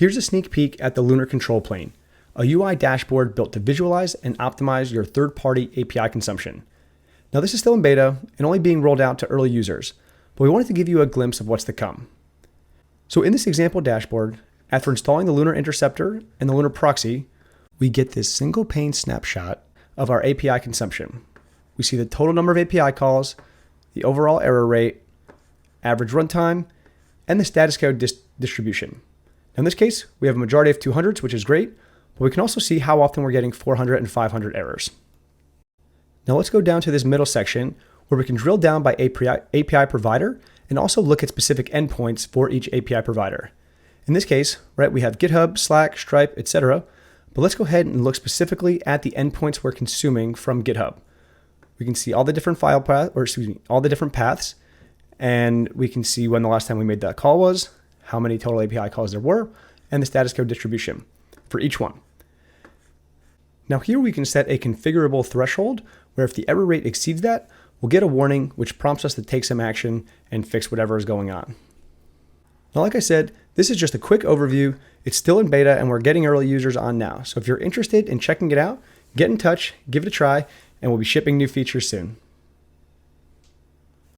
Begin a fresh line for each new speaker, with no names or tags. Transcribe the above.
Here's a sneak peek at the Lunar Control Plane, a UI dashboard built to visualize and optimize your third-party API consumption. Now this is still in beta and only being rolled out to early users, but we wanted to give you a glimpse of what's to come. So in this example dashboard, after installing the Lunar Interceptor and the Lunar Proxy, we get this single pane snapshot of our API consumption. We see the total number of API calls, the overall error rate, average runtime, and the status code distribution. Now in this case, we have a majority of 200s, which is great, but we can also see how often we're getting 400 and 500 errors. Now let's go down to this middle section where we can drill down by API provider and also look at specific endpoints for each API provider. In this case, right, we have GitHub, Slack, Stripe, etc. But let's go ahead and look specifically at the endpoints we're consuming from GitHub. We can see all the different all the different paths, and we can see when the last time we made that call was, how many total API calls there were, and the status code distribution for each one. Now here we can set a configurable threshold where if the error rate exceeds that, we'll get a warning which prompts us to take some action and fix whatever is going on. Now, like I said, this is just a quick overview. It's still in beta and we're getting early users on now. So if you're interested in checking it out, get in touch, give it a try, and we'll be shipping new features soon.